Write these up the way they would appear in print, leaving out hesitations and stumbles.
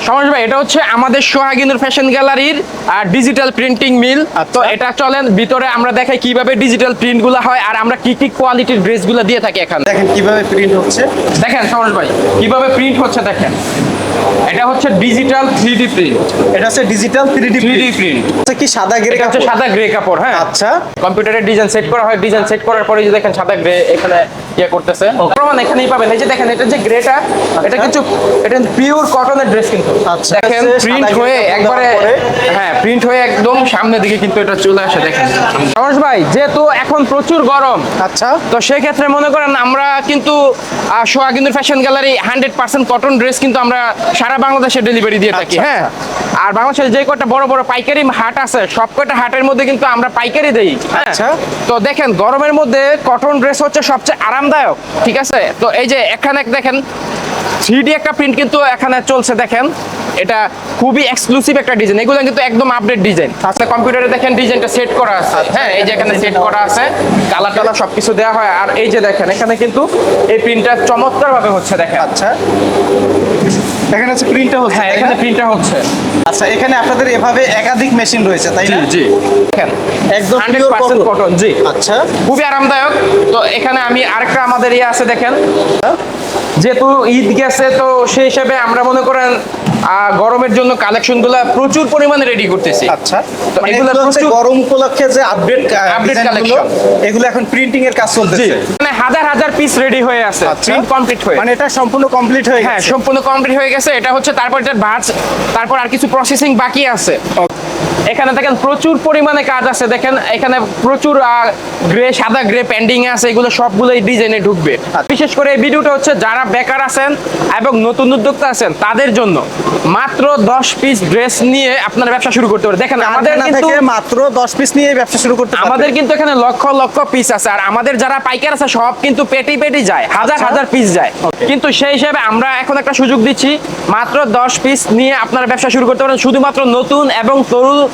সমাজ ভাই, এটা হচ্ছে আমাদের সোহাগিনুর ফ্যাশন গ্যালারির ডিজিটাল প্রিন্টিং মিল। তো এটা চলেন ভিতরে আমরা দেখাই কিভাবে ডিজিটাল প্রিন্ট গুলো হয় আর আমরা কি কি কোয়ালিটির ড্রেস গুলো দিয়ে থাকি এখানে। দেখেন কিভাবে প্রিন্ট হচ্ছে, দেখেন সমাজ ভাই কিভাবে প্রিন্ট হচ্ছে দেখেন। এটা হচ্ছে ডিজিটাল 3D প্রিন্ট। এটা হচ্ছে ডিজিটাল 3D প্রিন্ট। হচ্ছে কি সাদা গ্রে এটা হচ্ছে কাপড়? সাদা গ্রে কাপড়। হ্যাঁ, আচ্ছা। কম্পিউটারে ডিজাইন সেট করা হয়, ডিজাইন সেট করার পরে যে দেখেন সাদা গ্রে এখানে ইয়ে করতেছে, প্রমাণ এখানেই পাবেন। এই যে দেখেন এটা যে গ্রেটা, এটা কিন্তু এটা পিওর কটনের ড্রেস কিন্তু। আচ্ছা, দেখেন প্রিন্ট হয়ে একবারে, হ্যাঁ প্রিন্ট হয়ে একদম সামনের দিকে কিন্তু এটা চলে আসে। দেখেন রমেশ ভাই, যেহেতু এখন প্রচুর গরম, আচ্ছা, তো সেই ক্ষেত্রে মনে করেন আমরা কিন্তু সোহাগিনুর ফ্যাশন গ্যালারি 100% কটন ড্রেস কিন্তু আমরা সারা বাংলাদেশে ডেলিভারি দিয়ে থাকি। হ্যাঁ, আর বাংলাদেশের যে কটা বড় বড় পাইকারি হাট আছে সব কটা হাটের মধ্যে কিন্তু আমরা পাইকারি দেই। আচ্ছা। তো দেখেন গরমের মধ্যে কটন ড্রেস হচ্ছে সবচেয়ে আরামদায়ক, ঠিক আছে? তো এই যে এখানে দেখেন 3D একটা প্রিন্ট কিন্তু এখানে চলছে। দেখেন এটা খুবই এক্সক্লুসিভ একটা ডিজাইন, এগুলো কিন্তু একদম আপডেট ডিজাইন। আচ্ছা, কম্পিউটারে দেখেন ডিজাইনটা সেট করা আছে। হ্যাঁ, এই যে এখানে সেট করা আছে, কালার টালার সবকিছু দেওয়া হয়। আর এই যে দেখেন এখানে কিন্তু এই প্রিন্টটা চমৎকার ভাবে হচ্ছে। দেখেন আচ্ছা, এখানে হচ্ছে প্রিন্টটা হচ্ছে। হ্যাঁ, এখানে প্রিন্টটা হচ্ছে। আচ্ছা, এখানে আপনাদের এভাবে একাধিক মেশিন রয়েছে তাই না? জি, দেখেন একদম 100% কটন। জি, আচ্ছা, খুবই আরামদায়ক। তো এখানে আমি আরেকটা আমাদের ইয়ে আছে দেখেন, যেহেতু ঈদ গেছে তো সেই হিসাবে আমরা মনে করেন গরমের জন্য কালেকশন গুলা প্রচুর পরিমাণে রেডি করতেছি। আচ্ছা, তো মানে এগুলো এগুলো হচ্ছে প্রচুর গরম উপলক্ষে যে আপডেট কালেকশন, এগুলো এখন প্রিন্টিং এর কাজ চলতেছে। মানে হাজার হাজার পিস রেডি হয়ে আছে, প্রিন্ট কমপ্লিট হয়ে। মানে এটা সম্পূর্ণ কমপ্লিট হয়ে হ্যাঁ, গেছে। সম্পূর্ণ কমপ্লিট হয়ে গেছে। এটা হচ্ছে তারপর এটা ভাঁজ, তারপর আর কিছু প্রসেসিং বাকি আছে। এখানে দেখেন প্রচুর পরিমাণে কাজ আছে। দেখেন এখানে প্রচুর গ্রে, সাদা গ্রে পেন্ডিং আছে, এগুলো সবগুলো এই ডিজাইনে ঢুকবে। বিশেষ করে এই ভিডিওটা হচ্ছে যারা বেকার আছেন এবং নতুন উদ্যোক্তা আছেন তাদের জন্য। মাত্র 10 পিস ড্রেস নিয়ে আপনারা ব্যবসা শুরু করতে পারেন। দেখেন আমাদের কিন্তু মাত্র 10 পিস নিয়ে ব্যবসা শুরু করতে পারবেন। আমাদের কিন্তু এখানে লক্ষ লক্ষ পিস আছে, আর আমাদের যারা পাইকার আছে সব কিন্তু পেটি পেটি যায়, হাজার হাজার পিস যায়। কিন্তু সেই হিসাবে আমরা এখন একটা সুযোগ দিচ্ছি, মাত্র 10 পিস নিয়ে আপনারা ব্যবসা শুরু করতে পারেন, শুধুমাত্র নতুন এবং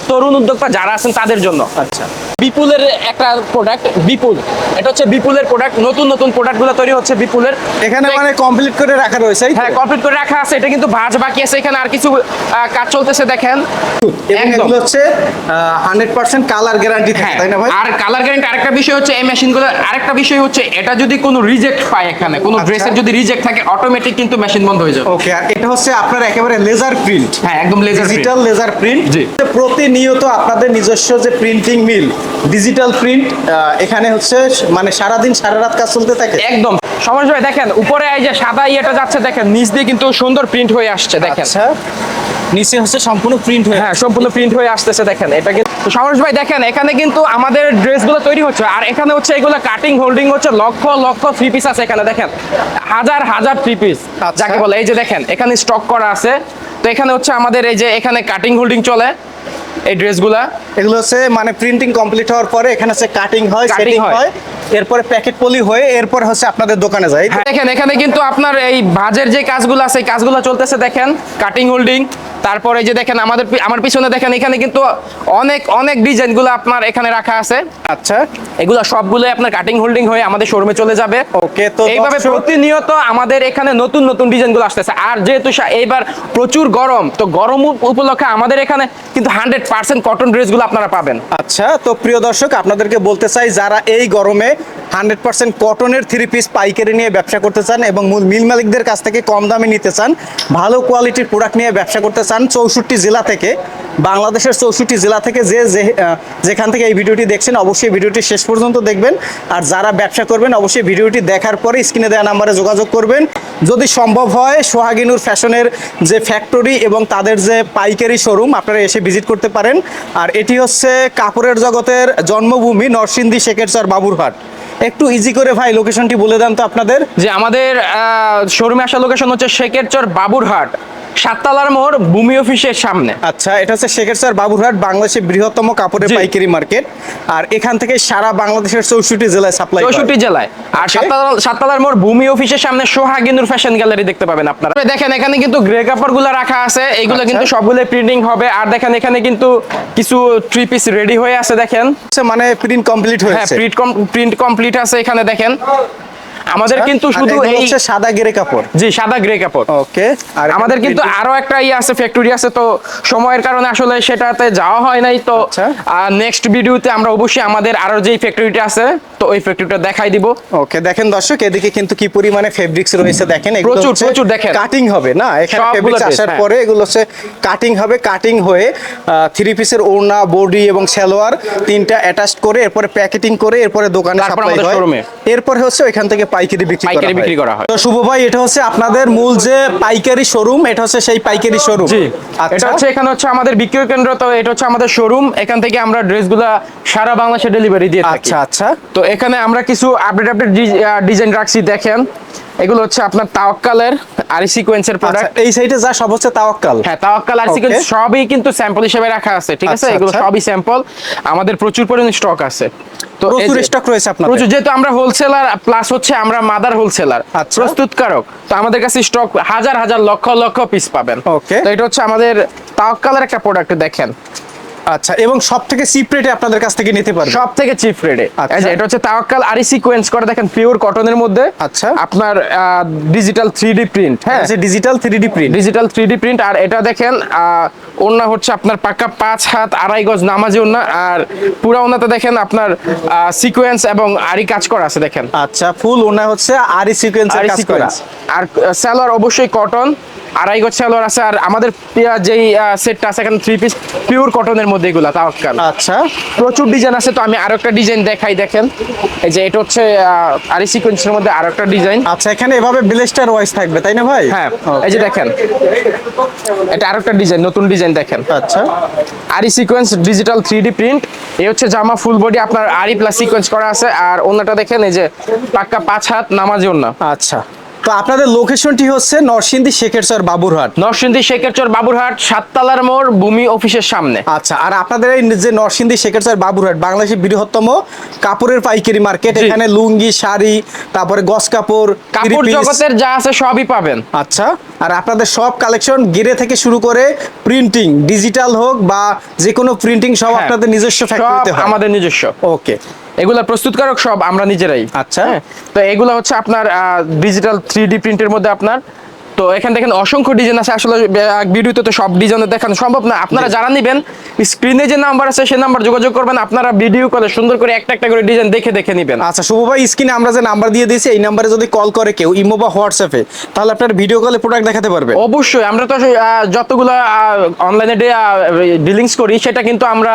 তরুণ উদ্যোক্তা যারা আছেন তাদের জন্য। আচ্ছা, বিপুলের একটা প্রোডাক্ট, বিপুল, এটা হচ্ছে বিপুলের প্রোডাক্ট। নতুন নতুন প্রোডাক্টগুলো তৈরি হচ্ছে বিপুলের। এখানে মানে কমপ্লিট করে রাখা রয়েছে। হ্যাঁ, কমপ্লিট করে রাখা আছে। এটা কিন্তু ভাঁজ বাকি আছে, এখানে আর কিছু কাজ চলতেছে। দেখেন এগুলো হচ্ছে 100% কালার গ্যারান্টি থাকে তাই না ভাই? আর কালার গ্যারান্টি আরেকটা বিষয় হচ্ছে এই মেশিনগুলো, আরেকটা বিষয় হচ্ছে এটা যদি কোনো রিজেক্ট পায়, এখানে কোনো ড্রেসের যদি রিজেক্ট থাকে অটোমেটিক কিন্তু মেশিন বন্ধ হয়ে যাবে। ওকে, আর এটা হচ্ছে আপনার একেবারে লেজার প্রিন্ট। হ্যাঁ, একদম লেজার ডিজিটাল লেজার প্রিন্ট। জি। প্রতিনিয়ত আপনাদের নিজস্ব যে প্রিন্টিং মিল ডিজিটাল প্রিন্ট, এখানে হচ্ছে মানে সারাদিন সারা রাত কাজ চলতে থাকে। একদম সমস্যা হয়। দেখেন উপরে এই যে সাদা ইয়েটা যাচ্ছে, দেখেন নিচ দিয়ে কিন্তু সুন্দর প্রিন্ট হয়ে আসছে। দেখেন আচ্ছা, নিচে হচ্ছে সম্পূর্ণ প্রিন্ট হয়ে। হ্যাঁ, সম্পূর্ণ প্রিন্ট হয়ে আসতেছে। দেখেন এটা কিন্তু সমরেশ ভাই, দেখেন এখানে কিন্তু আমাদের ড্রেসগুলো তৈরি হচ্ছে, আর এখানে হচ্ছে এগুলো কাটিং হোল্ডিং হচ্ছে লক্ষ লক্ষ 3 পিস আছে এখানে। দেখেন হাজার হাজার 3 পিস যাকে বলে। এই যে দেখেন এখানে স্টক করা আছে। তো এখানে হচ্ছে আমাদের এই যে এখানে কাটিং হোল্ডিং চলে এই ড্রেসগুলা। এগুলো হচ্ছে মানে প্রিন্টিং কমপ্লিট হওয়ার পরে এখানে হচ্ছে কাটিং হয়, সেটিং হয়, এরপরে প্যাকেট পলি হয়ে এরপর হচ্ছে আপনাদের দোকানে যায়। দেখেন এখানে কিন্তু আপনার এই ভাঁজের যে কাজগুলো আছে এই কাজগুলো চলতেছে। দেখেন কাটিং হোল্ডিং, তারপরে যে দেখেন আমার পিছনে দেখেন এখানে কিন্তু অনেক অনেক ডিজাইনগুলো আপনার এখানে রাখা আছে। আচ্ছা, এগুলো সবগুলো আপনার কাটিং হোল্ডিং হয়ে আমাদের শোরুমে চলে যাবে। ওকে, তো এইভাবে প্রতিনিয়ত আমাদের এখানে নতুন নতুন ডিজাইনগুলো আসতেছে। আর যেহেতু এইবার প্রচুর গরম, তো গরম উপলক্ষে আমাদের এখানে কিন্তু 100% কটন ড্রেসগুলো আপনারা পাবেন। আচ্ছা, তো প্রিয় দর্শক আপনাদেরকে বলতে চাই, যারা এই গরমে 100% কটনের 3 পিস পাইকারি নিয়ে ব্যবসা করতে চান এবং মিল মালিকদের কাছ থেকে কম দামে নিতে চান, ভালো কোয়ালিটির প্রোডাক্ট নিয়ে ব্যবসা করতে চান 64 জেলা থেকে, বাংলাদেশের 64 জেলা থেকে যেখান থেকে এই ভিডিওটি দেখছেন অবশ্যই ভিডিওটি শেষ পর্যন্ত দেখবেন। আর যারা ব্যবসা করবেন অবশ্যই ভিডিওটি দেখার পরে স্ক্রিনে দেওয়া নাম্বারে যোগাযোগ করবেন। যদি সম্ভব হয় সোহাগিনুর ফ্যাশনের যে ফ্যাক্টরি এবং তাদের যে পাইকারি শোরুম আপনারা এসে ভিজিট করতে পারেন। আর এটি হচ্ছে কাপড়ের জগতের জন্মভূমি নরসিংদী শেখেরচর বাবুরহাট। একটু ইজি করে ভাই লোকেশনটি বলে দেন তো আপনাদের। যে আমাদের শোরুমে আসা লোকেশন হচ্ছে শেখেরচর বাবুরহাট, 7 তলার মোড়, ভূমি অফিসের সামনে। আচ্ছা, এটা হচ্ছে শেখেরচর বাবুরহাট, বাংলাদেশের বৃহত্তম কাপড়ের পাইকারি মার্কেট। আর এখান থেকে সারা বাংলাদেশের 64 জেলায় সাপ্লাই, 64 জেলায়। আর 7 তলার মোড়, ভূমি অফিসের সামনে সোহাগিনুর ফ্যাশন গ্যালারি দেখতে পাবেন আপনারা। দেখেন এখানে কিন্তু গ্রে কাপড়গুলো রাখা আছে, এগুলো কিন্তু সবগুলো প্রিন্টিং হবে। আর দেখেন এখানে কিন্তু কিছু 3 পিস রেডি হয়ে আছে। দেখেন মানে প্রিন্ট কমপ্লিট হয়েছে। হ্যাঁ, প্রিন্ট কমপ্লিট আছে এখানে। দেখেন আমাদের কিন্তু শুধু এগুলো এই হচ্ছে সাদা গ্রে কাপড়। জি সাদা গ্রে কাপড়। ওকে। আর আমাদের কিন্তু আরো একটা আছে ফ্যাক্টরি আছে, তো সময়ের কারণে আসলে সেটাতে যাওয়া হয় নাই। তো আচ্ছা। নেক্সট ভিডিওতে আমরা অবশ্যই আমাদের আরো যেই ফ্যাক্টরিটা আছে তো ওই ফ্যাক্টরিটা দেখাই দিব। ওকে, দেখেন দর্শক এদিকে কিন্তু কি পরিমাণে ফেব্রিক্স রয়েছে দেখেন, এগুলো প্রচুর, হচ্ছে প্রচুর দেখেন। কাটিং হবে না, এখানে সবগুলো ফেব্রিক্স dress, আসার হ্যাঁ। পরে এগুলো হচ্ছে কাটিং হবে, কাটিং হয়ে থ্রি পিসের ওড়না, বডি এবং সালোয়ার তিনটা অ্যাটাচড করে এরপরে প্যাকেটিং করে এরপরে দোকানে তারপর সাপ্লাই আমাদের হয়, শোরুমে। এরপরে হচ্ছে ওইখান থেকে পাইকারি বিক্রি করা হয়। তো শুভ ভাই, এটা হচ্ছে আপনাদের মূল যে পাইকারি শোরুম, এটা হচ্ছে সেই পাইকারি শোরুম। জি, আচ্ছা। এটা হচ্ছে এখানে হচ্ছে আমাদের বিক্রয় কেন্দ্র, তো এটা হচ্ছে আমাদের শোরুম। এখান থেকে আমরা ড্রেসগুলা সারা বাংলাদেশে ডেলিভারি দিয়ে থাকি। আচ্ছা আচ্ছা। তো এখানে আমরা কিছু আপডেট ডিজাইন রাখছি দেখেন। এগুলো হচ্ছে আপনার তাওয়াক্কালের আর সিকোয়েন্সের আচ্ছা, প্রোডাক্ট। এই সাইডে যা সব হচ্ছে তাওয়াক্কাল। হ্যাঁ, তাওয়াক্কাল আর সিকোয়েন্স Okay. সবই কিন্তু স্যাম্পল হিসেবে রাখা আছে, ঠিক আছে? আচ্ছা, এগুলো আচ্ছা। সবই স্যাম্পল, আমাদের প্রচুর পরিমাণে স্টক আছে। তো এই প্রচুর যে- স্টক রয়েছে আপনাদের। প্রচুর, যেহেতু আমরা হোলসেলার প্লাস হচ্ছে আমরা মাদার হোলসেলার, আচ্ছা। প্রস্তুতকারক, তো আমাদের কাছে স্টক হাজার হাজার লক্ষ লক্ষ পিস পাবেন। Okay. তো এটা হচ্ছে আমাদের তাওয়াক্কালের একটা প্রোডাক্ট দেখেন, আচ্ছা, এবং সব থেকে চিপ রেটে আপনাদের কাছ থেকে নিতে পারবেন। সব থেকে চিপ রেটে। আচ্ছা। এই যে এটা হচ্ছে তাওয়াক্কাল আরি সিকোয়েন্স করা দেখেন, পিওর কটনের মধ্যে। আচ্ছা। আপনার ডিজিটাল 3D প্রিন্ট, হ্যাঁ digital 3D print. Digital 3D print. আর এটা দেখেন ওড়না হচ্ছে আপনার পাক্কা 5 হাত 2.5 গজ নামাজি ওড়না, আর পুরো ওড়নাতে দেখেন আপনার সিকোয়েন্স এবং আরি কাজ করা আছে দেখেন, আচ্ছা, ফুল ওনা হচ্ছে আরি সিকোয়েন্সের আরি কাজ করা। সিকোয়েন্স। আর সালোয়ার অবশ্যই কটন, 2.5 গজ সালোয়ার আছে। আর আমাদের যেই সেটটা আছে এখানে 3 পিস পিওর কটনের মধ্যে এগুলা তাওয়াক্কাল। আচ্ছা, প্রচুর ডিজাইন আছে, তো আমি আরো একটা ডিজাইন দেখাই দেখেন। এই যে এটা হচ্ছে আরি সিকোয়েন্সের মধ্যে আরো একটা ডিজাইন। আচ্ছা, এখানে এভাবে ব্লেস্টার ওয়াইজ থাকবে তাই না ভাই? হ্যাঁ, Okay. এই যে দেখেন এটা আরো একটা ডিজাইন, নতুন ডিজাইন দেখেন। আচ্ছা, আরি সিকোয়েন্স ডিজিটাল 3D প্রিন্ট। এই হচ্ছে জামা, ফুল বডি আপনার আরি প্লাস সিকোয়েন্স করা আছে। আর ওন্নাটা দেখেন, এই যে পাক্কা 5 হাত নামাজি ওন্না। আচ্ছা। তো আপনাদের লোকেশনটি হচ্ছে নরসিংদী শেখেরচর বাবুরহাট। নরসিংদী শেখেরচর বাবুরহাট, 7 তলার মোড়, ভূমি অফিসের সামনে। আচ্ছা, আর আপনাদের এই যে নরসিংদী শেখেরচর বাবুরহাট বাংলাদেশের বৃহত্তম কাপড়ের পাইকারি মার্কেট। জি। এখানে লুঙ্গি, শাড়ি, তারপরে গস কাপড়, কাপড় three piece। জগতের যা আছে সবই পাবেন। আচ্ছা, আর আপনাদের সব কালেকশন গিরে থেকে শুরু করে প্রিন্টিং, ডিজিটাল হোক বা যে কোনো প্রিন্টিং সব হ্যাঁ, আপনাদের নিজস্ব সব ফ্যাক্টরিতে হয়। আমাদের নিজস্ব। ওকে। এগুলা প্রস্তুতকারক সব আমরা নিজেরাই। আচ্ছা। হ্যাঁ, তো এগুলা হচ্ছে আপনার ডিজিটাল 3D প্রিন্টের মধ্যে আপনার। তো এখানে দেখেন অসংখ্য ডিজাইন আছে, আসলে ভিডিওতে তো সব ডিজাইন দেখানো সম্ভব না। আপনারা যারা নেবেন স্ক্রিনে যে নাম্বার আছে সেই নাম্বার যোগাযোগ করবেন, আপনারা ভিডিও কলে সুন্দর করে একটা একটা করে ডিজাইন দেখে দেখে নেবেন। আচ্ছা শুভ ভাই, স্ক্রিনে আমরা যে নাম্বার দিয়ে দিয়েছি এই নাম্বারে যদি কল করে কেউ ইমো বা হোয়াটসঅ্যাপে, তাহলে আপনার ভিডিও কলে প্রোডাক্ট দেখাতে পারবে। অবশ্যই, আমরা তো যতগুলো অনলাইনে ডিলিংস করি সেটা কিন্তু আমরা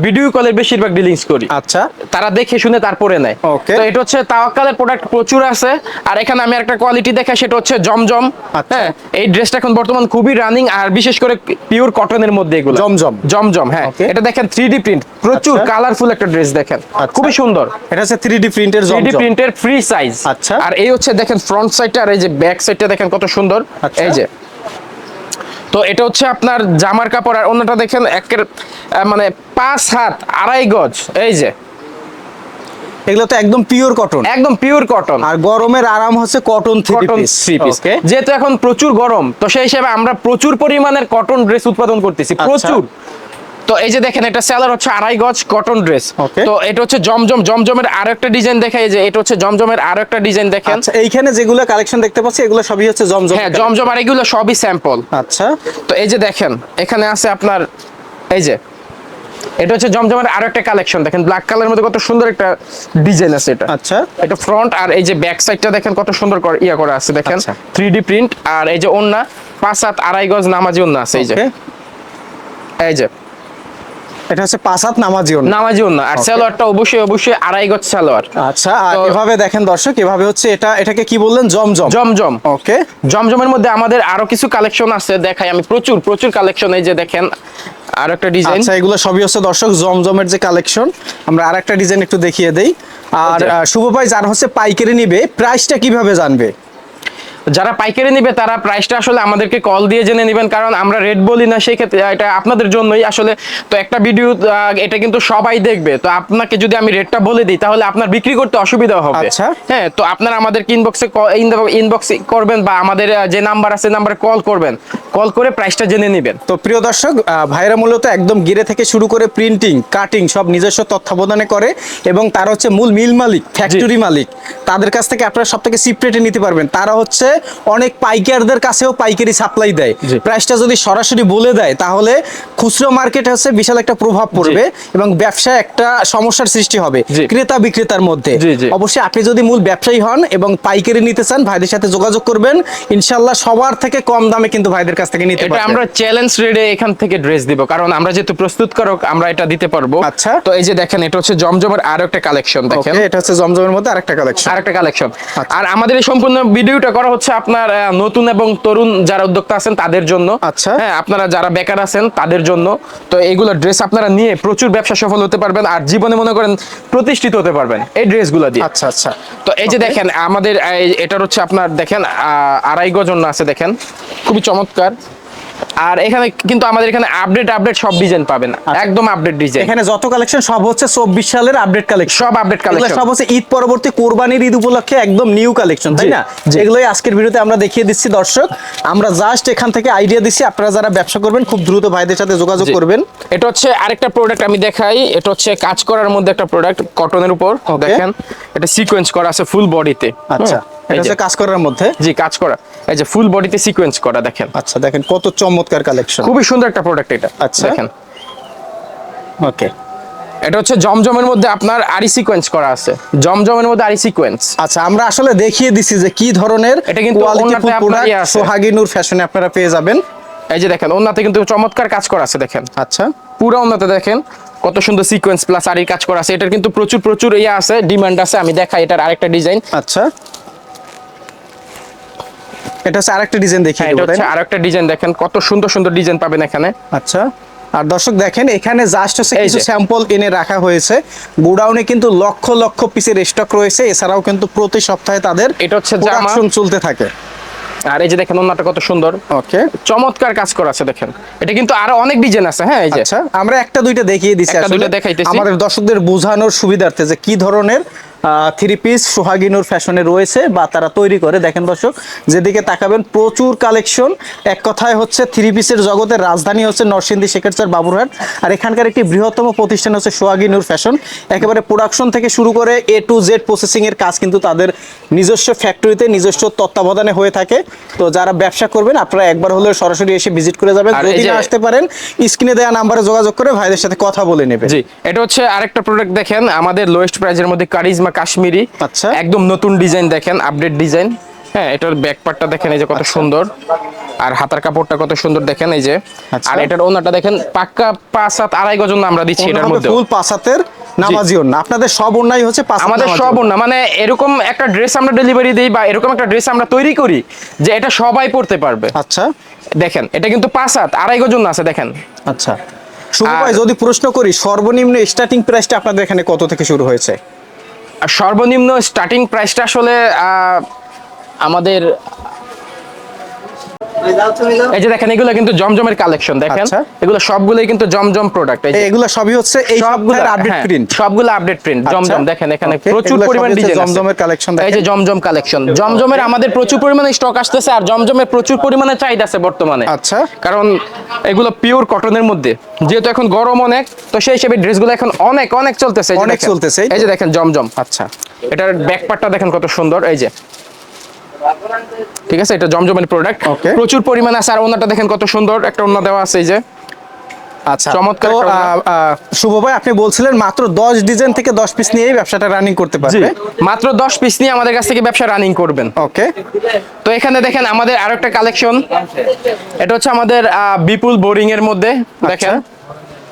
ভিডিও কলের বেশিরভাগ ডিলিংস করি। আচ্ছা, তারা দেখে শুনে তারপরে নেয়। Okay. তো এটা হচ্ছে তাওয়াক্কালের প্রোডাক্ট প্রচুর আছে। আর এখানে আমি একটা কোয়ালিটি দেখাই, সেটা হচ্ছে জমজম। আচ্ছা। হ্যাঁ, এই ড্রেসটা এখন বর্তমান খুবই রানিং, আর বিশেষ করে পিওর কটনের মধ্যে এগুলো জমজম। জমজম। হ্যাঁ, Okay. এটা দেখেন 3D প্রিন্ট, প্রচুর আচ্ছা। কালারফুল একটা ড্রেস দেখেন, আচ্ছা। খুবই সুন্দর। এটা হচ্ছে 3D প্রিন্টের 3D জমজম। প্রিন্টের ফ্রি সাইজ। আচ্ছা। আর এই হচ্ছে দেখেন ফ্রন্ট সাইডটা, আর এই যে ব্যাক সাইডটা দেখেন কত সুন্দর। আচ্ছা। এই যে, তো এটা হচ্ছে আপনার জামার কাপড়, আর অন্যটা দেখেন একের মানে 5 হাত 2.5 গজ। এই যে এগুলো তো একদম পিওর কটন, একদম পিওর কটন, আর গরমের আরাম হচ্ছে cotton three cotton piece. 3 piece. যেহেতু এখন প্রচুর গরম, তো সেই হিসেবে আমরা প্রচুর পরিমাণের কটন ড্রেস উৎপাদন করতেছি, আচ্ছা। প্রচুর। তো এই যে দেখেন এটা সেলার হচ্ছে 2.5 গজ কটন ড্রেস। Okay. তো এটা হচ্ছে জমজমের আরো একটা ডিজাইন দেখাই, যে এটা হচ্ছে জমজমের আরো একটা ডিজাইন দেখেন। আচ্ছা, এইখানে যেগুলো কালেকশন দেখতে পাচ্ছি এগুলো সবই হচ্ছে জমজম। হ্যাঁ, জমজম, আর এগুলো সবই স্যাম্পল। আচ্ছা, তো এই যে দেখেন এখানে আছে আপনার, এই যে এটা হচ্ছে জমজমের আরো একটা কালেকশন দেখেন, ব্ল্যাক কালারের মধ্যে কত সুন্দর একটা ডিজাইন আছে। এটা আচ্ছা, এটা ফ্রন্ট, আর এই যে ব্যাক সাইডটা দেখেন কত সুন্দর করে ইয়া করা আছে দেখেন, আচ্ছা। 3D print. আর এই যে ওন্না 5 হাত 2.5 গজ নামাজি ওন্না আছে। এই যে Okay. এই যে এটা হচ্ছে 5 হাত নামাজি ওড়না। নামাজি ওন্না, আর Okay. সালোয়ারটা অবশ্যই 2.5 গজ সালোয়ার। আচ্ছা, আর তো- এভাবে দেখেন দর্শক, এভাবে হচ্ছে এটাকে কি বললেন, জমজম। জমজম। ওকে। জমজমের মধ্যে আমাদের আরো কিছু কালেকশন আছে, দেখাই আমি, প্রচুর কালেকশন। এই যে দেখেন আর একটা ডিজাইন। আচ্ছা, এগুলো সবই হচ্ছে দর্শক জমজমের যে কালেকশন। আমরা আরেকটা ডিজাইন একটু দেখিয়ে দেই। আর এই যে। শুভ ভাই, যারা হচ্ছে পাইকারি নিবে প্রাইসটা কিভাবে জানবে? যারা পাইকারি নিবে তারা প্রাইসটা আসলে আমাদেরকে কল দিয়ে জেনে নেবেন, কারণ আমরা রেট বলি না, সেই ক্ষেত্রে এটা আপনাদের জন্যই আসলে। তো একটা ভিডিও এটা কিন্তু সবাই দেখবে, তো আপনাকে যদি আমি রেটটা বলে দিই তাহলে আপনার বিক্রি করতে অসুবিধা হবে। আচ্ছা। হ্যাঁ, তো আপনারা আমাদেরকে ইনবক্সে করবেন বা আমাদের যে নাম্বার আছে নাম্বারে কল করবেন, কল করে প্রাইসটা জেনে নেবেন। তো প্রিয় দর্শক, ভাইরা মূলত একদম গিরে থেকে শুরু করে প্রিন্টিং, কাটিং সব নিজস্ব তত্ত্বাবধানে করে, এবং তারা হচ্ছে মূল মিল মালিক, ফ্যাক্টরি মালিক। তাদের কাছ থেকে আপনারা সব থেকে চিপ রেটে নিতে পারবেন। তারা হচ্ছে অনেক পাইকারদের কাছেও পাইকারি সাপ্লাই দেয়। জি। প্রাইসটা যদি সরাসরি বলে দেয় তাহলে খুচরো মার্কেটে হচ্ছে বিশাল একটা প্রভাব পড়বে এবং ব্যবসায় একটা সমস্যার সৃষ্টি হবে জি। ক্রেতা বিক্রেতার মধ্যে। জি, জি। অবশ্যই আপনি যদি মূল ব্যবসায়ী হন এবং পাইকারি নিতে চান, ভাইদের সাথে যোগাযোগ করবেন, ইনশাল্লাহ সবার থেকে কম দামে কিন্তু ভাইদের কাছ থেকে নিতে এটা পারবেন। আমরা চ্যালেঞ্জ রেটে এখান থেকে ড্রেস দিব, কারণ আমরা যেহেতু প্রস্তুতকারক আমরা এটা দিতে পারবো। আচ্ছা। তো এই যে দেখেন, এটা হচ্ছে জমজমের আরো একটা কালেকশন দেখেন। Okay, এটা হচ্ছে জমজমের মধ্যে আরেকটা কালেকশন। আরেকটা কালেকশন। আচ্ছা। আর আমাদের এই সম্পূর্ণ ভিডিওটা করা হচ্ছে আপনার নতুন এবং তরুণ যারা উদ্যোক্তা আছেন তাদের জন্য। আচ্ছা। হ্যাঁ, আপনারা যারা বেকার আছেন তাদের জন্য। তো এইগুলো ড্রেস আপনারা নিয়ে প্রচুর ব্যবসা সফল হতে পারবেন, আর জীবনে মনে করেন প্রতিষ্ঠিত হতে পারবেন এই ড্রেসগুলো দিয়ে। আচ্ছা আচ্ছা। তো এই যে দেখেন আমাদের এটার হচ্ছে আপনার দেখেন 2.5 গজ ওড়না আছে দেখেন, খুবই চমৎকার। আর এখানে কিন্তু আমাদের এখানে আপডেট সব ডিজাইন পাবেন, একদম আপডেট ডিজাইন। এখানে যত কালেকশন সব হচ্ছে 24 সালের আপডেট কালেকশন, সব আপডেট এগুলো কালেকশন। সব হচ্ছে ঈদ পরবর্তী কোরবানির ঈদ উপলক্ষে একদম নিউ কালেকশন, তাই জি, না? জি। এগুলোই আজকের ভিডিওতে আমরা দেখিয়ে দিচ্ছি দর্শক। আমরা জাস্ট এখান থেকে আইডিয়া দিচ্ছি, আপনারা যারা ব্যবসা করবেন খুব দ্রুত ভাইদের সাথে যোগাযোগ জি। করবেন। এটা হচ্ছে আরেকটা প্রোডাক্ট আমি দেখাই, এটা হচ্ছে কাজ করার মধ্যে একটা প্রোডাক্ট কটনের উপর। Okay. দেখেন এটা সিকোয়েন্স করা আছে ফুল বডিতে। আচ্ছা, এটা হচ্ছে কাজ করার মধ্যে। জি, কাজ করা, এই যে ফুল বডিতে সিকোয়েন্স করা দেখেন, আচ্ছা, দেখেন কত চমৎকার কালেকশন। খুবই সুন্দর একটা প্রোডাক্ট এটা। আচ্ছা। দেখেন ওকে। এটা হচ্ছে জমজমের মধ্যে আপনার আরি সিকোয়েন্স করা আছে, জমজমের মধ্যে আরি সিকোয়েন্স। আচ্ছা, আমরা আসলে দেখিয়ে দিছি যে কি ধরনের এটা কিন্তু কোয়ালিটিফুল ওনাতে আপনার প্রোডাক্ট ইয়ে আছে। সোহাগী নূর ফ্যাশনে আপনারা পেয়ে যাবেন। এই যে দেখেন ওনাতে কিন্তু চমৎকার কাজ করা আছে দেখেন, আচ্ছা, পুরো ওনাতে দেখেন কত সুন্দর সিকোয়েন্স প্লাস আরির কাজ করা আছে। এটার কিন্তু প্রচুর ইয়ে আছে, ডিমান্ড আছে। আমি দেখাই এটার আরেকটা ডিজাইন। আচ্ছা, এটা হচ্ছে আরেকটা ডিজাইন দেখিয়ে এটা দেবো, তাই হচ্ছে না? আরেকটা ডিজাইন দেখেন, কত সুন্দর ডিজাইন পাবেন এখানে। আচ্ছা। আর দর্শক দেখেন, এখানে জাস্ট হচ্ছে এই কিছু যে। স্যাম্পল এনে রাখা হয়েছে। গোডাউনে কিন্তু লক্ষ পিসের স্টক রয়েছে। এছাড়াও কিন্তু প্রতি সপ্তাহে তাদের এটা হচ্ছে জামা। প্রোডাকশন চলতে থাকে। আর এই যে দেখেন ওনাটা কত সুন্দর, ওকে। চমৎকার কাজ করা আছে দেখেন। এটা কিন্তু আরো অনেক ডিজাইন আছে। হ্যাঁ, এই যে আচ্ছা, আমরা একটা দুইটা দেখিয়ে দিচ্ছি একটা আসলে দুইটা দেখাইতেছি। আমাদের দর্শকদের বোঝানোর সুবিধার্থে যে কি ধরনের থ্রি পিস সোহাগী নূর ফ্যাশনে রয়েছে বা তারা তৈরি করে। দেখেন দর্শক, যেদিকে তাকাবেন প্রচুর কালেকশন। এক কথায় হচ্ছে থ্রি পিসের জগতের রাজধানী হচ্ছে নরসিংদী, শেখেরচর, বাবুরহাট। আর এখানকার একটি বৃহত্তম প্রতিষ্ঠান হচ্ছে সোহাগী নূর ফ্যাশন। একেবারে প্রোডাকশন থেকে শুরু করে A to Z প্রসেসিং এর কাজ কিন্তু তাদের নিজস্ব ফ্যাক্টরিতে নিজস্ব তত্ত্বাবধানে হয়ে থাকে। তো যারা ব্যবসা করবেন আপনারা একবার হলেও সরাসরি এসে ভিজিট করে যাবেন। আর এই যদি যে- না আসতে পারেন স্ক্রিনে দেওয়া নাম্বারে যোগাযোগ করে ভাইদের সাথে কথা বলে নেবেন। জি, এটা হচ্ছে আরেকটা প্রোডাক্ট দেখেন আমাদের লোয়েস্ট প্রাইজের মধ্যে কারিজমা কাশ্মীরি। আচ্ছা। একদম নতুন ডিজাইন দেখেন, আপডেট ডিজাইন। হ্যাঁ, এটার ব্যাক পার্টটা দেখেন এই যে কত সুন্দর, আর হাতার কাপড়টা কত সুন্দর দেখেন এই যে। আচ্ছা। আর এটার ওনাটা দেখেন পাক্কা 5-7 গজ ওড়না আমরা দিচ্ছি এটার মধ্যে। ফুল পাঁচাতের নামাজি ওড়না। আপনাদের সব ওড়নাই হচ্ছে পাঁচ হাত আমাদের নামাজি সব ওড়না। ওড়না, মানে এরকম একটা ড্রেস আমরা ডেলিভারি দিই বা এরকম একটা ড্রেস আমরা তৈরি করি যে এটা সবাই পরতে পারবে। আচ্ছা দেখেন এটা কিন্তু 5-7 গজ ওড়না আছে দেখেন। আচ্ছা। শুভ ভাই, আর- যদি প্রশ্ন করি সর্বনিম্ন স্টার্টিং প্রাইসটা আপনাদের এখানে কত থেকে শুরু হয়েছে? আর সর্বনিম্ন স্টার্টিং প্রাইসটা আসলে আমাদের এই যে দেখেন এগুলো কিন্তু জমজমের কালেকশন দেখেন। আচ্ছা। এগুলো সবগুলোই কিন্তু জমজম প্রোডাক্ট। এগুলো সবই হচ্ছে এই সপ্তাহের আপডেট প্রিন্ট। সবগুলো আপডেট প্রিন্ট জমজম দেখেন, এখানে Okay, প্রচুর এগুলো পরিমাণ সবই হচ্ছে ডিজাইন জমজমের collection এই যে দেখেন। জমজম কালেকশন, জমজমের আমাদের প্রচুর পরিমাণে স্টক আসতেছে, আর জমজমের প্রচুর পরিমাণে চাহিদা আছে বর্তমানে। আচ্ছা। কারণ এগুলো পিওর কটনের মধ্যে, যেহেতু এখন গরম অনেক, তো সেই হিসেবে ড্রেসগুলো এখন অনেক চলতেছে। এই যে অনেক দেখেন, চলতেছে, এই তো। এই যে দেখেন জমজম। আচ্ছা। এটার ব্যাক পার্টটা দেখেন কত সুন্দর এই যে। ঠিক আছে, এটা জমজমের প্রোডাক্ট Okay. প্রচুর পরিমাণে আছে। আর ওনাটা দেখেন কত সুন্দর একটা ওনা দেওয়া আছে এই যে। আচ্ছা, চমৎকার তো একটা শুভ ভাই, আপনি বলছিলেন মাত্র 10 ডিজাইন থেকে 10 পিস নিয়েই ব্যবসাটা রানিং করতে জি, পারবে। মাত্র 10 পিস নিয়ে আমাদের কাছ থেকে ব্যবসা রানিং করবেন। ওকে। তো এখানে দেখেন আমাদের আরেকটা কালেকশন, এটা হচ্ছে আমাদের বিপুল বোরিং এর মধ্যে দেখেন।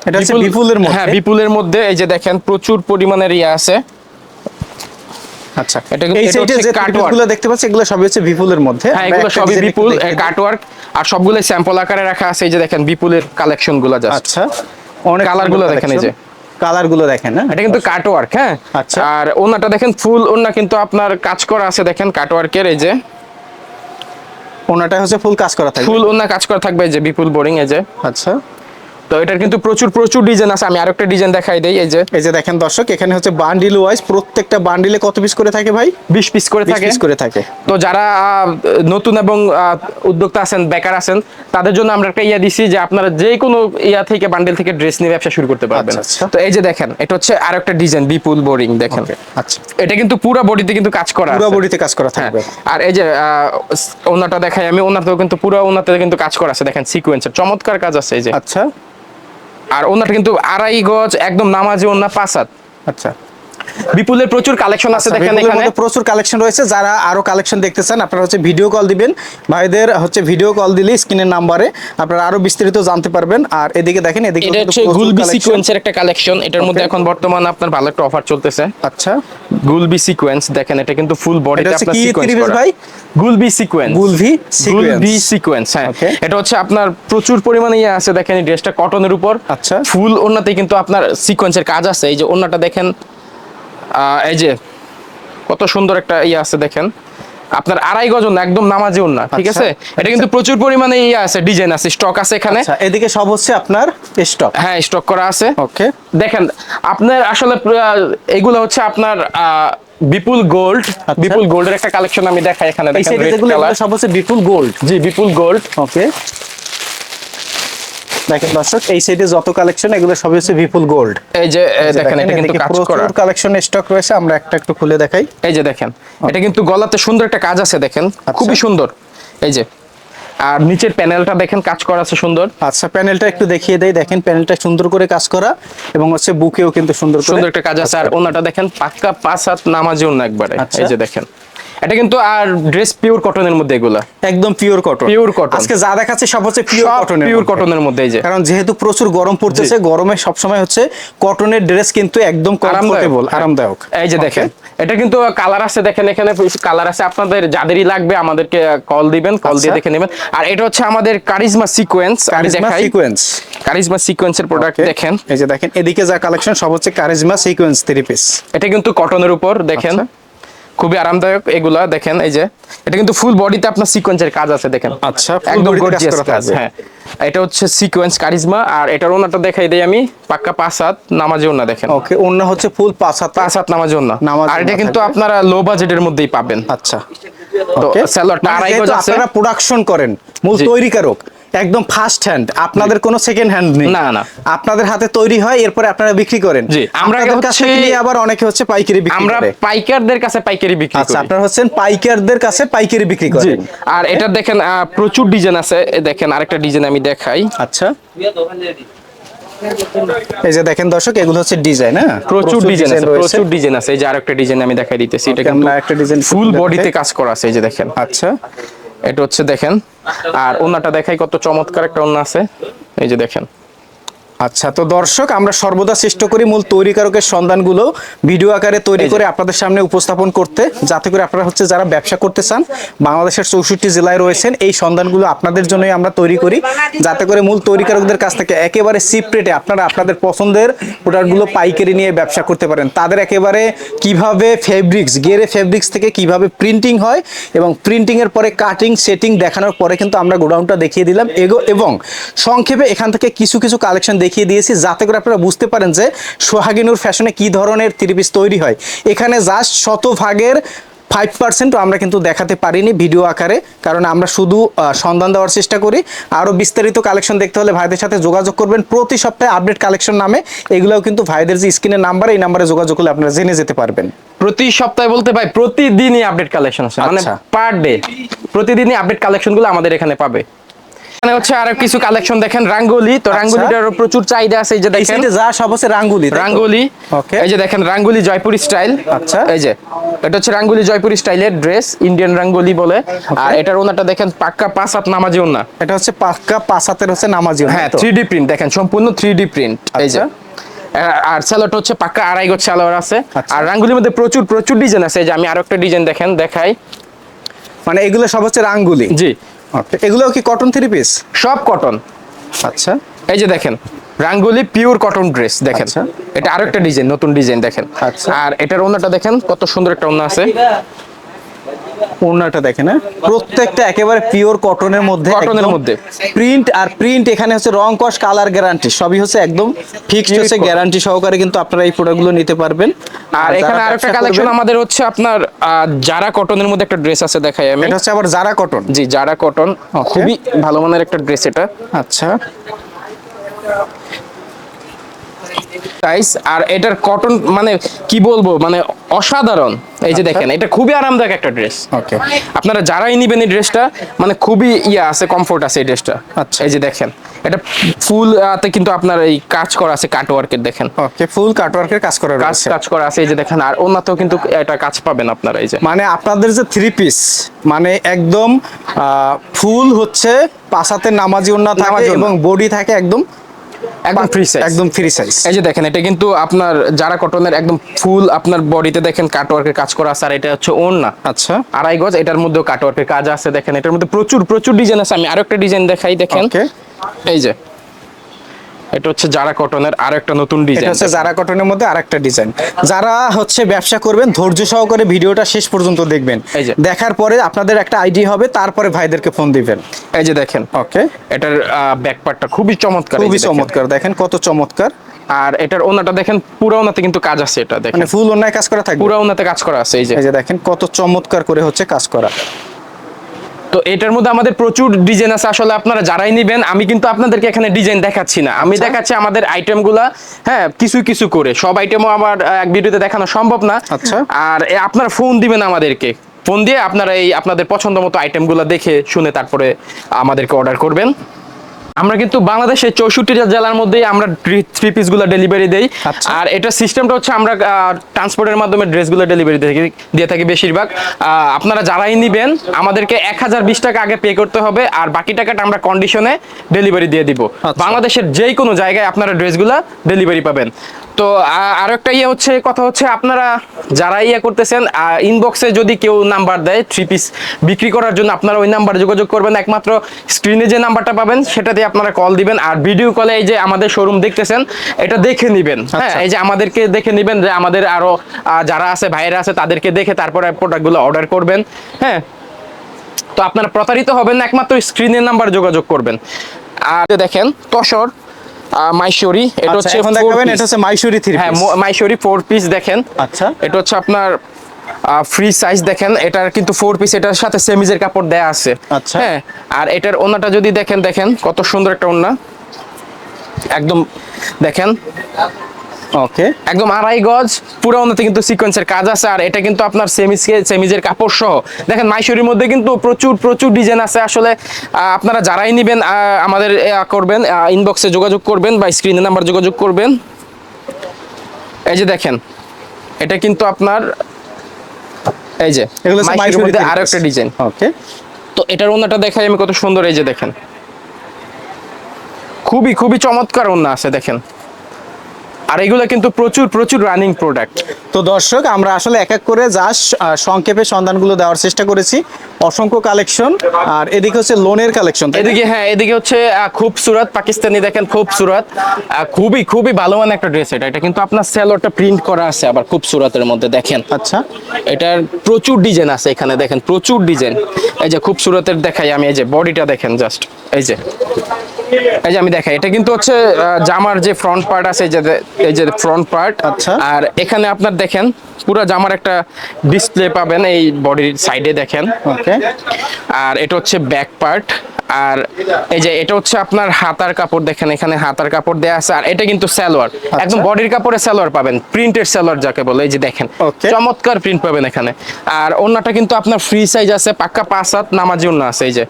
এটা হচ্ছে বিপুলের মধ্যে। হ্যাঁ, বিপুলের মধ্যে এই যে দেখেন প্রচুর পরিমাণের ইয়ে আছে। আচ্ছা, এটা এই এটা সাইডে হচ্ছে যে কাটওয়ার্ক। কাটওয়ার্কগুলো দেখতে পাচ্ছি এগুলো সবই হচ্ছে বিপুলের মধ্যে। হ্যাঁ, আমরা এগুলো একটা সবই ডিজাইন একটু বিপুল দেখে দিই। কাটওয়ার্ক, আর সবগুলো স্যাম্পল আকারে রাখা আছে। এই যে দেখেন বিপুলের কালেকশন গুলো জাস্ট। আচ্ছা, অনেক কালার গুলো দেখেন এই যে। কালার গুলো দেখেন, হ্যাঁ। এটা কিন্তু কাটওয়ার্ক। হ্যাঁ, আচ্ছা। আর ওনাটা দেখেন ফুল ওনা কিন্তু আপনার কাজ করা আছে দেখেন কাটওয়ার্কের এই যে। ওনাটা হচ্ছে ফুল কাজ করা থাকবে। ফুল ওনা কাজ করা থাকবে, এই যে বিপুল বোরিং, এই যে। আচ্ছা, তো এটার কিন্তু প্রচুর প্রচুর ডিজাইন আছে, আমি আরেকটা ডিজাইন দেখাই দেই, এই যে। এই যে দেখেন দর্শক, এখানে হচ্ছে বান্ডিল ওয়াইজ প্রত্যেকটা বান্ডিলে কত পিস করে থাকে ভাই? 20 পিস করে 20 থাকে। পিস করে থাকে। তো যারা নতুন এবং উদ্যোক্তা আছেন, বেকার আছেন, তাদের জন্য আমরা একটা ইয়া দিছি যে আপনারা যে কোনো ইয়া থেকে বান্ডেল থেকে ড্রেস নিয়ে ব্যবসা শুরু করতে পারবেন। আচ্ছা, আচ্ছা। তো এই যে দেখেন, এটা হচ্ছে আরেকটা ডিজাইন বিপুল বোরিং, দেখেন। আচ্ছা, এটা কিন্তু পুরো বডিতে কিন্তু কাজ করা পুরো আছে। বডিতে কাজ করা হ্যাঁ, থাকবে। আর এই যে ওনাটা দেখাই আমি, ওনাতেও কিন্তু পুরো ওনাতে কিন্তু কাজ করা আছে, দেখেন সিকোয়েন্সের চমৎকার কাজ আছে, এই যে। আচ্ছা, আর ওনাটা কিন্তু 2.5 গজ একদম নামাজি ওনা 5 হাত। আচ্ছা। বিপুলের প্রচুর কালেকশন আছে, দেখেন বিপুলের এখানে মধ্যে প্রচুর কালেকশন রয়েছে। যারা আরো কালেকশন দেখতে চান, আপনারা হচ্ছে ভিডিও কল দিবেন ভাইদের, হচ্ছে ভিডিও কল দিলে স্ক্রিনের নাম্বারে আপনারা আরো বিস্তারিত জানতে পারবেন। আর এদিকে দেখেন, এদিকে এটা হচ্ছে গুলবি সিকোয়েন্সের একটা কালেকশন, এটার মধ্যে এখন বর্তমানে আপনার ভালো একটা অফার চলতেছে। আচ্ছা, গুলবি সিকোয়েন্স, দেখেন এটা কিন্তু ফুল বডিতে এটা হচ্ছে আপনার কি সিকোয়েন্স ত্রিভুজ করা। ভাই? Gulbi sequence, গুলভি Gulbi sequence. Sequence, হ্যাঁ। Okay. এটা হচ্ছে আপনার প্রচুর পরিমাণে ইয়ে আছে, দেখেন এই ড্রেসটা কটনের উপর। আচ্ছা। ফুল ওন্নাতে কিন্তু আপনার সিকোয়েন্সের কাজ আছে, এই যে ওন্নাটা দেখেন, এই যে কত সুন্দর একটা ইয়ে আছে, দেখেন আপনার 2.5 গজ ওন্না, একদম নামাজি ওন্না, ঠিক আচ্ছা, আছে। এটা কিন্তু প্রচুর পরিমাণে ইয়ে আছে, ডিজাইন আছে, স্টক আছে এখানে। আচ্ছা, এদিকে সব হচ্ছে আপনার স্টক। হ্যাঁ, স্টক করা আছে। ওকে, দেখেন আপনার আসলে এগুলো হচ্ছে আপনার বিপুল গোল্ড, বিপুল গোল্ডের একটা কালেকশন আমি দেখাই এখানে, এই দেখেন সাইডে রেড যেগুলো কালার। এগুলো সব হচ্ছে বিপুল গোল্ড। জি, বিপুল গোল্ড। ওকে, দেখেন দর্শক, এই সাইডে যত কালেকশন এগুলো সব হচ্ছে বিপুল গোল্ড। এই যে দেখেন, এটা কিন্তু কাজ করা, প্রচুর কালেকশন স্টক রয়েছে। আমরা একটা একটু খুলে দেখাই। এই যে দেখেন, এটা কিন্তু গলাতে সুন্দর একটা কাজ আছে, দেখেন খুবই সুন্দর, এই যে। আর নিচের প্যানেলটা দেখেন কাজ করা আছে সুন্দর। আচ্ছা, প্যানেলটা একটু দেখিয়ে দেই। দেখেন প্যানেলটা সুন্দর করে কাজ করা, এবং হচ্ছে বুকেও কিন্তু সুন্দর করে সুন্দর একটা কাজ আছে। আর ওনাটা দেখেন পাক্কা 5 হাত নামাজি ওনা একবারে, আচ্ছা। এই যে দেখেন। এটা কিন্তু আর ড্রেস পিওর কটনের মধ্যে, এগুলা একদম পিওর কটন। Pure cotton. আজকে যা দেখাচ্ছে সব হচ্ছে পিওর কটনের, পিওর কটনের মধ্যে, এই যে। কারণ যেহেতু প্রচুর গরম পড়তেছে, গরমে সব সময় হচ্ছে কটনের ড্রেস কিন্তু একদম কমফোর্টেবল, আরামদায়ক। এই যে দেখেন, এটা কিন্তু কালার আছে, দেখেন এখানে কালার আছে। আপনাদের যাদেরই লাগবে আমাদেরকে কল দিবেন, কল দিয়ে দেখে নেবেন। আর এটা হচ্ছে আমাদের কারিজমা সিকোয়েন্স, আমি দেখাই। সিকোয়েন্স, কারিজমা সিকোয়েন্সের প্রোডাক্ট দেখেন, এই যে দেখেন, এদিকে যা কালেকশন সব হচ্ছে কারিজমা সিকোয়েন্স 3 পিস। এটা কিন্তু কটনের উপর, দেখেন খুবই আরামদায়ক এগুলা, দেখেন এই যে। এটা কিন্তু ফুল বডিতে আপনার সিকোয়েন্সের কাজ আছে, দেখেন। আচ্ছা, একদম গর্জিয়াস কাজ, হ্যাঁ। এটা হচ্ছে সিকোয়েন্স কারিজমা। আর এটার ওন্নাটা দেখাই দেই আমি, পাক্কা 5 হাত নামাজি ওন্না, দেখেন। ওকে, ওন্না হচ্ছে ফুল 5 হাত, 5 হাত নামাজি ওন্না। আর এটা কিন্তু আপনারা লো বাজেটের মধ্যেই পাবেন। আচ্ছা, তো ওকে। সালোয়ারটা 2.5 গজ আছে। আপনারা প্রোডাকশন করেন, মূল তৈরিকারক, একদম ফার্স্ট হ্যান্ড, আপনাদের কোনো সেকেন্ড হ্যান্ড নেই। না, না, আপনাদের হাতে তৈরি হয়, এরপরে আপনারা বিক্রি করেন। জি, আমরা আপনাদের কাছ থেকে নিয়ে আবার অনেকে হচ্ছে পাইকারি বিক্রি করে। আমরা পাইকারদের কাছে পাইকারি বিক্রি করি। আচ্ছা, আপনারা হচ্ছেন পাইকারদের কাছে পাইকারি বিক্রি জি। করেন। আর এটা দেখেন প্রচুর ডিজাইন আছে, দেখেন আরেকটা ডিজাইন আমি দেখাই। আচ্ছা, এই যে দেখেন দর্শক, এগুলো হচ্ছে ডিজাইন। হ্যাঁ, প্রচুর ডিজাইন আছে, রয়েছে। প্রচুর ডিজাইন আছে। এই যে আরেকটা ডিজাইন আমি দেখাই দিতেছি, এটা Okay, কিন্তু আমরা একটা ডিজাইন ফুল বডিতে কাজ করা আছে, এই যে দেখেন। আচ্ছা, এটা হচ্ছে দেখেন, আর ওন্নাটা দেখাই কত চমৎকার একটা ওন্না আছে, এই যে দেখেন। আচ্ছা, তো দর্শক, আমরা সর্বদা চেষ্টা করি মূল তৈরিকারকের সন্ধানগুলো ভিডিও আকারে তৈরি করে আপনাদের সামনে উপস্থাপন করতে, যাতে করে আপনারা হচ্ছে যারা ব্যবসা করতে চান, বাংলাদেশের 64 জেলায় রয়েছেন, এই সন্ধানগুলো আপনাদের জন্যই আমরা তৈরি করি, যাতে করে মূল তৈরিকারকদের কাছ থেকে একেবারে চিপ রেটে আপনারা আপনাদের পছন্দের প্রোডাক্টগুলো পাইকারি নিয়ে ব্যবসা করতে পারেন। তাদের একেবারে কিভাবে ফেব্রিক্স, গেরে ফেব্রিক্স থেকে কিভাবে প্রিন্টিং হয়, এবং প্রিন্টিং এর পরে কাটিং সেটিং দেখানোর পরে কিন্তু আমরা গোডাউনটা দেখিয়ে দিলাম, এবং সংক্ষেপে এখান থেকে কিছু কিছু কালেকশন দেখিয়ে দিয়েছি, যাতে করে আপনারা বুঝতে পারেন যে সোহাগিনুর ফ্যাশনে কি ধরনের 3 পিস তৈরি হয়। এখানে জাস্ট শতভাগের 5% আমরা কিন্তু দেখাতে পারিনি ভিডিও আকারে, কারণ আমরা শুধু সন্ধান দেওয়ার চেষ্টা করি। আরও বিস্তারিত কালেকশন দেখতে হলে ভাইদের সাথে যোগাযোগ করবেন। প্রতি সপ্তাহে আপডেট কালেকশন নামে এগুলোও কিন্তু ভাইদের যে স্ক্রিনের নাম্বার, এই নাম্বারে যোগাযোগ করলে আপনারা জেনে যেতে পারবেন। প্রতি সপ্তাহে বলতে ভাই প্রতিদিনই আপডেট কালেকশন আছে, মানে আচ্ছা। পার ডে প্রতিদিনই আপডেট কালেকশনগুলো আমাদের এখানে পাবে। এখানে হচ্ছে আর কিছু কালেকশন দেখেন, রাঙ্গোলি। তো রাঙ্গোলিটারও প্রচুর চাহিদা আছে, এই যে দেখেন যা সব হচ্ছে রাঙ্গুলি, রাঙ্গোলি। ওকে, এই যে দেখেন রাঙ্গোলি জয়পুরি স্টাইল। আচ্ছা, এই যে এটা হচ্ছে রাঙ্গোলি জয়পুরি স্টাইলের ড্রেস, ইন্ডিয়ান রাঙ্গোলি বলে। আর এটার ওনাটা দেখেন পাক্কা 5 হাত নামাজি ওনা, এটা হচ্ছে পাক্কা 5 হাতের হচ্ছে নামাজি ওনা। হ্যাঁ, 3D প্রিন্ট, দেখেন সম্পূর্ণ 3D প্রিন্ট। এই যে আর সালোয়ারটা হচ্ছে পাক্কা 2.5 গজ সালোয়ার আছে। আর রাঙ্গুলির মধ্যে প্রচুর প্রচুর ডিজাইন আছে, এই যে আমি আরো একটা ডিজাইন দেখেন দেখাই, মানে এগুলো সব হচ্ছে রাঙ্গুলি। জি, ওকে, এগুলোও কি কটন 3 পিস? সব কটন। আচ্ছা, এই যে দেখেন রাঙ্গুলি পিওর কটন ড্রেস, দেখেন আচ্ছা। এটা আরো একটা ডিজাইন, নতুন ডিজাইন দেখেন। আচ্ছা। আর এটার ওন্নাটা দেখেন কত সুন্দর একটা ওন্না আছে, ওড়নাটা দেখেন, হ্যাঁ প্রত্যেকটা একেবারে পিওর কটনের মধ্যে, কটনের মধ্যে। প্রিন্ট আর প্রিন্ট এখানে হচ্ছে রং কস কালার গ্যারান্টি সবই হচ্ছে একদম ফিক্সড হচ্ছে, গ্যারান্টি সহকারে কিন্তু আপনারা এই প্রোডাক্টগুলো নিতে পারবেন। আর এখানে আরেকটা কালেকশন আমাদের হচ্ছে আপনার যারা কটনের মধ্যে একটা ড্রেস আছে, দেখাই আমি। এটা হচ্ছে আবার যারা কটন। জি, যারা কটন, খুবই ভালো মানের একটা ড্রেস এটা। আচ্ছা, টাইস আর এটার কটন মানে কি বলবো, মানে অসাধারণ। এই যে দেখেন, এটা খুবই আরামদায়ক একটা ড্রেস। ওকে, আপনারা যারাই নিবেন এই ড্রেসটা, মানে খুবই আছে, কমফোর্ট আছে এই ড্রেসটা। আচ্ছা। এই যে দেখেন, এটা ফুল তে কিন্তু আপনার এই কাজ করা আছে, কাট ওয়ার্কের দেখেন, ওকে ফুল কাটওয়ার্কের কাজ করা রয়েছে। কাজ করা আছে। এই যে দেখেন, আর ওনাতেও কিন্তু এটা কাজ পাবেন আপনারা। এই যে মানে আপনাদের যে থ্রি পিস মানে একদম ফুল হচ্ছে পাশাতে নামাজি ওড়না থাকে নামাজি ওড়না। এবং বডি থাকে একদম একদম ফ্রি সাইজ। একদম ফ্রি সাইজ। এই যে দেখেন, এটা কিন্তু আপনার যারা কটনের একদম ফুল আপনার বডিতে দেখেন কাট ওয়ার্কের কাজ করা আছে, আর এটা হচ্ছে ওড়না। আচ্ছা, আড়াই গজ, এটার মধ্যেও কাট ওয়ার্কের কাজ আছে। দেখেন, এটার মধ্যে প্রচুর প্রচুর ডিজাইন আছে। আমি আরো একটা ডিজাইন দেখাই, দেখেন। ওকে, এই যে এটা হচ্ছে যারা কটনের আরো একটা নতুন এটা ডিজাইন। হচ্ছে যারা কটনের মধ্যে আরেকটা ডিজাইন। যারা হচ্ছে ব্যবসা করবেন ধৈর্য সহকারে ভিডিওটা শেষ পর্যন্ত দেখবেন, এই যে। দেখার পরে আপনাদের একটা আইডিয়া হবে, তারপরে ভাইদেরকে ফোন দিবেন। এই যে দেখেন, ওকে, এটার ব্যাক পার্টটা খুবই চমৎকার। এই যে খুবই দেখেন। চমৎকার, দেখেন কত চমৎকার। আর এটার ওনাটা দেখেন, পুরো ওনাতে কিন্তু কাজ আছে। এটা দেখেন, মানে ফুল অন্যায় কাজ করা থাকবে, পুরো ওনাতে কাজ করা আছে। এই যে এই যে দেখেন কত চমৎকার করে হচ্ছে কাজ করা। তো এটার মধ্যে আমাদের প্রচুর ডিজাইন আছে। আসলে আপনারা যারাই নিবেন, আমি কিন্তু আপনাদেরকে এখানে ডিজাইন দেখাচ্ছি না, আমি দেখাচ্ছি আমাদের আইটেমগুলা। হ্যাঁ, কিছু কিছু করে, সব আইটেমও আমার এক ভিডিওতে দেখানো সম্ভব না। আচ্ছা। আর আপনারা ফোন দিবেন আমাদেরকে, ফোন দিয়ে আপনারা এই আপনাদের পছন্দ মতো আইটেমগুলো দেখে শুনে তারপরে আমাদেরকে অর্ডার করবেন। আমরা কিন্তু বাংলাদেশের 64টা জেলার মধ্যেই আমরা থ্রি পিসগুলো ডেলিভারি দেই। আচ্ছা। আর এটা সিস্টেমটা হচ্ছে আমরা ট্রান্সপোর্টের মাধ্যমে ড্রেসগুলো ডেলিভারি দিয়ে থাকি বেশিরভাগ। আপনারা যারাই নিবেন আমাদেরকে 1020 টাকা আগে পে করতে হবে, আর বাকি টাকাটা আমরা কন্ডিশনে ডেলিভারি দিয়ে দিব। আচ্ছা। বাংলাদেশের যেই কোনো জায়গায় আপনারা ড্রেসগুলো ডেলিভারি পাবেন। তো আরো একটা কথা হচ্ছে, আপনারা যারা করতেছেন, ইনবক্সে যদি কেউ নাম্বার দেয় থ্রি পিস বিক্রি করার জন্য, আপনারা ওই নাম্বারে যোগাযোগ করবেন। একমাত্র স্ক্রিনে যে নাম্বারটা পাবেন সেটাতে আপনারা কল দিবেন, আর ভিডিও কলে এই যে আমাদের শোরুম দেখতেছেন এটা দেখে নিবেন। হ্যাঁ, এই যে আমাদেরকে দেখে নিবেন, যে আমাদের আরো যারা আছে ভাইয়েরা আছে তাদেরকে দেখে তারপরে প্রোডাক্টগুলো অর্ডার করবেন। হ্যাঁ, তো আপনারা প্রতারিত হবেন না, একমাত্র স্ক্রিনের নাম্বার যোগাযোগ করবেন। আর দেখেন তসর মাইশোরি, এটা হচ্ছে এখন দেখাবেন, এটা হচ্ছে মাইশোরি থ্রি হ্যাঁ, পিস। মাইশোরি 4 পিস দেখেন। আচ্ছা, এটা হচ্ছে আপনার ফ্রি সাইজ দেখেন, এটার কিন্তু 4 পিস, এটার সাথে সেমিজের কাপড় দেয়া আছে। আচ্ছা। হ্যাঁ, আর এটার ওন্নাটা যদি দেখেন কত সুন্দর একটা ওন্না, একদম দেখেন ওকে, একদম আড়াই গজ, পুরো ওন্নাতে কিন্তু সিকোয়েন্সের কাজ আছে। আর এটা কিন্তু আপনার সেমিজের কাপড় সহ দেখেন। মাইশোরির মধ্যে কিন্তু প্রচুর প্রচুর ডিজাইন আছে। আসলে আপনারা যারাই নেবেন আমাদের করবেন, ইনবক্সে যোগাযোগ করবেন বা স্ক্রিনে নাম্বার যোগাযোগ করবেন। এই যে দেখেন, এটা কিন্তু আপনার এই যে এগুলো হচ্ছে মাইশোরির মাইশোরি মধ্যে three আরো piece। একটা ডিজাইন। ওকে, তো এটার ওন্নাটা দেখাই আমি, কত সুন্দর। এই যে দেখেন, খুবই খুবই চমৎকার ওন্না আছে দেখেন। আর এগুলো কিন্তু প্রচুর প্রচুর রানিং প্রোডাক্ট। তো দর্শক আমরা আসলে এক এক করে জাস্ট সংক্ষেপে সন্ধানগুলো দেওয়ার চেষ্টা করেছি। অসংখ্য কালেকশন, আর এদিকে হচ্ছে লোনের কালেকশন। এদিকে হ্যাঁ, এদিকে হচ্ছে খুবসুরত পাকিস্তানি দেখেন, খুবসুরত খুবই খুবই ভালো মানের একটা ড্রেস। এটা কিন্তু আপনার সেলোয়ারটা প্রিন্ট করা আছে আবার খুবসুরতের মধ্যে দেখেন। আচ্ছা, এটার প্রচুর ডিজাইন আছে এখানে দেখেন, প্রচুর ডিজাইন। এই যে খুবসুরতের দেখাই আমি, এই যে বডিটা দেখেন জাস্ট, এই যে আমি দেখাই। এটা কিন্তু হচ্ছে জামার যে ফ্রন্ট পার্ট আছে, এই যে ফ্রন্ট পার্ট। আচ্ছা। আর এখানে আপনার দেখেন পুরো জামার একটা ডিসপ্লে পাবেন এই বডির সাইডে দেখেন। ওকে, আর এটা হচ্ছে ব্যাক পার্ট। আর এই যে এটা হচ্ছে আপনার হাতার কাপড় দেখেন, এখানে হাতার কাপড় দেয়া আছে। আর এটা কিন্তু সালোয়ার, একদম বডির কাপড়ে সালোয়ার পাবেন, প্রিন্টের সালোয়ার যাকে বলে। এই যে দেখেন Okay. চমৎকার প্রিন্ট পাবেন এখানে। আর ওন্নাটা কিন্তু আপনার ফ্রি সাইজ আছে, পাক্কা 5 হাত নামাজি ওন্না আছে। এই যে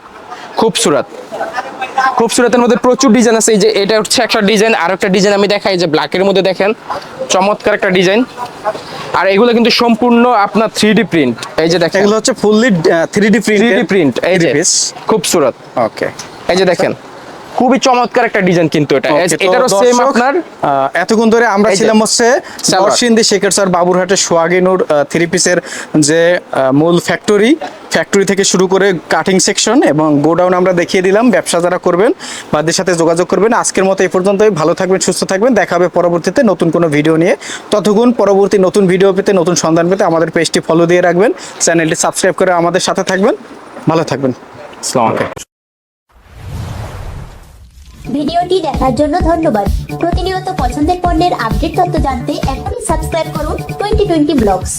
খুবসুরতের মধ্যে প্রচুর ডিজাইন আছে। এই যে এটা হচ্ছে একটা ডিজাইন, আর একটা ডিজাইন আমি দেখাই, যে ব্ল্যাকের মধ্যে দেখেন চমৎকার একটা ডিজাইন। আর এগুলো কিন্তু সম্পূর্ণ আপনার 3D প্রিন্ট। এই যে দেখেন, এগুলো হচ্ছে fully 3D print. 3D print. এই যে piece। খুবসুরত। ওকে, এই যে দেখেন, খুবই চমৎকার একটা ডিজাইন কিন্তু এটা Okay, তো এটারও সেম দর্শক, আপনার এতক্ষণ ধরে আমরা এই যে, ছিলাম হচ্ছে সালোয়ার। নরসিংদী শেখেরচর বাবুরহাটের সোহাগিনুর থ্রি পিসের যে মূল ফ্যাক্টরি থেকে শুরু করে কাটিং সেকশন এবং গোডাউন আমরা দেখিয়ে দিলাম। ব্যবসা যারা করবেন বাদের সাথে যোগাযোগ করবেন। আজকের মতো এই পর্যন্তই। ভালো থাকবেন, সুস্থ থাকবেন। দেখা হবে পরবর্তীতে নতুন কোনো ভিডিও নিয়ে। ততক্ষণ পরবর্তী নতুন ভিডিও পেতে, নতুন সন্ধান পেতে আমাদের পেজটি ফলো দিয়ে রাখবেন, চ্যানেলটি সাবস্ক্রাইব করে আমাদের সাথে থাকবেন। ভালো থাকবেন। আসসালামু আলাইকুম। ভিডিওটি দেখার জন্য ধন্যবাদ। প্রতিনিয়ত পছন্দের পণ্যের আপডেট তথ্য জানতে এখনই সাবস্ক্রাইব করুন 2020 ব্লগস।